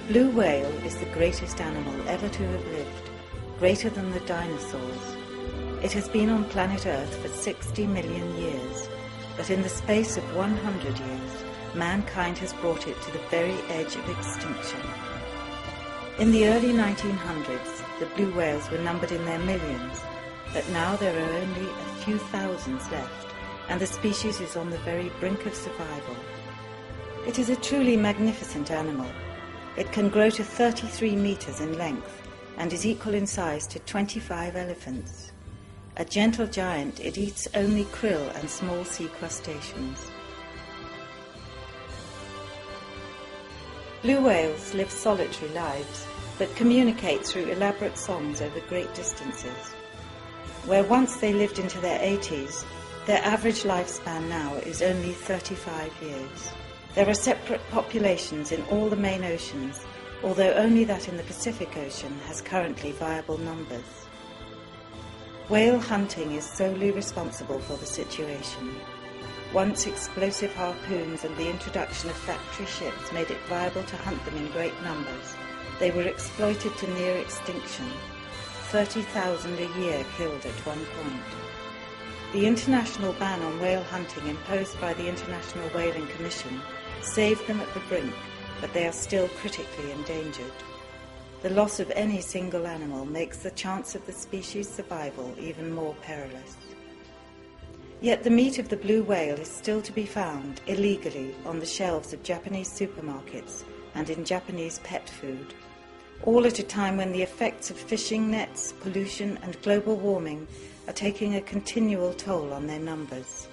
blue whale is the greatest animal ever to have lived, greater than the dinosaurs. It has been on planet Earth for 60 million years, but in the space of 100 years, mankind has brought it to the very edge of extinction. In the early 1900s, the blue whales were numbered in their millions, but now there are only a few thousands left, and the species is on the very brink of survival. It is a truly magnificent animal. It can grow to 33 meters in length and is equal in size to 25 elephants. A gentle giant, it eats only krill and small sea crustaceans. Blue whales live solitary lives, but communicate through elaborate songs over great distances. Where once they lived into their 80s, their average lifespan now is only 35 years. There are separate populations in all the main oceans, although only that in the Pacific Ocean has currently viable numbers. Whale hunting is solely responsible for the situation. Once explosive harpoons and the introduction of factory ships made it viable to hunt them in great numbers, they were exploited to near extinction, 30,000 a year killed at one point. The international ban on whale hunting imposed by the International Whaling Commission saved them at the brink, but they are still critically endangered. The loss of any single animal makes the chance of the species' survival even more perilous. Yet the meat of the blue whale is still to be found illegally on the shelves of Japanese supermarkets and in Japanese pet food, all at a time when the effects of fishing nets, pollution and global warming are taking a continual toll on their numbers.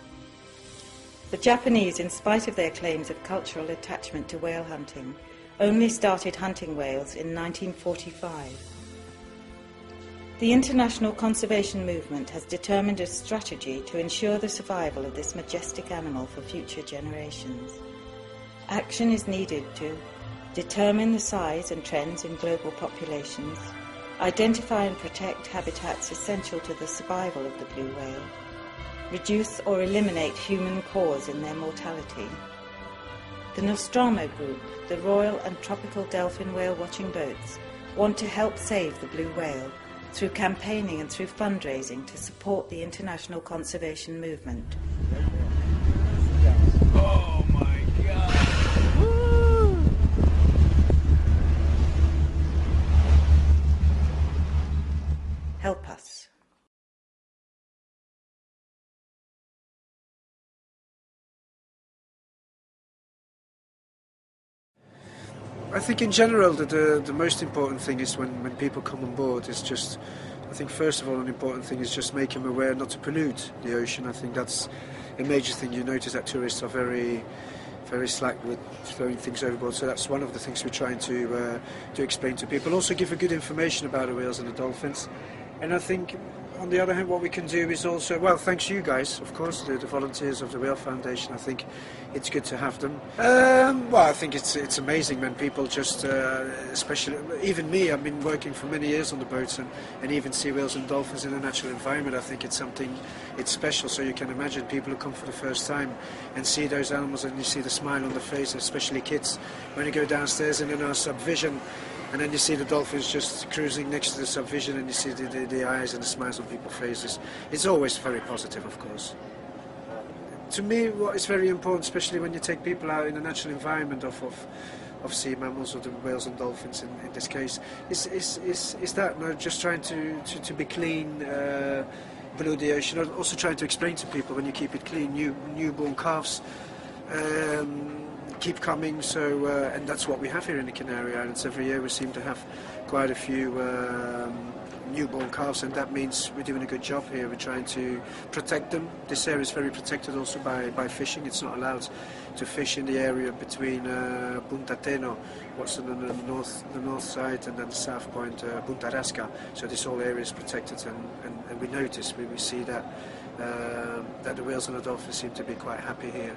The Japanese, in spite of their claims of cultural attachment to whale hunting, only started hunting whales in 1945. The international conservation movement has determined a strategy to ensure the survival of this majestic animal for future generations. Action is needed to determine the size and trends in global populations, identify and protect habitats essential to the survival of the blue whale, reduce or eliminate human cause in their mortality. The Nostromo Group, the Royal and Tropical Delphin Whale Watching Boats, want to help save the blue whale through campaigning and through fundraising to support the international conservation movement. Oh my God! Woo! Help us. I think in general the most important thing is when people come on board is just, I think first of all an important thing is just make them aware not to pollute the ocean. I think that's a major thing. You notice that tourists are very slack with throwing things overboard, so that's one of the things we're trying to explain to people. Also give a good information about the whales and the dolphins. And I think on the other hand what we can do is also, well, thanks you guys, of course, the volunteers of the Whale Foundation. I think it's good to have them. Well, I think it's amazing when people just, especially, even me, I've been working for many years on the boats and even see whales and dolphins in a natural environment. I think it's something, it's special, so you can imagine people who come for the first time and see those animals and you see the smile on the face, especially kids, when you go downstairs and in our subvision, and then you see the dolphins just cruising next to the subvision and you see the eyes and the smiles on people's faces. It's always very positive, of course. To me, what is very important, especially when you take people out in a natural environment of sea mammals, or the whales and dolphins in this case, is that, no, just trying to be clean below the ocean, also trying to explain to people when you keep it clean, newborn calves keep coming, so and that's what we have here in the Canary Islands. Every year we seem to have quite a few newborn calves, and that means we're doing a good job here. We're trying to protect them. This area is very protected also by fishing. It's not allowed to fish in the area between Punta Teno, what's on the north side, and then the south point, Punta Rasca. So this whole area is protected, and we notice, we see that the whales and the dolphins seem to be quite happy here.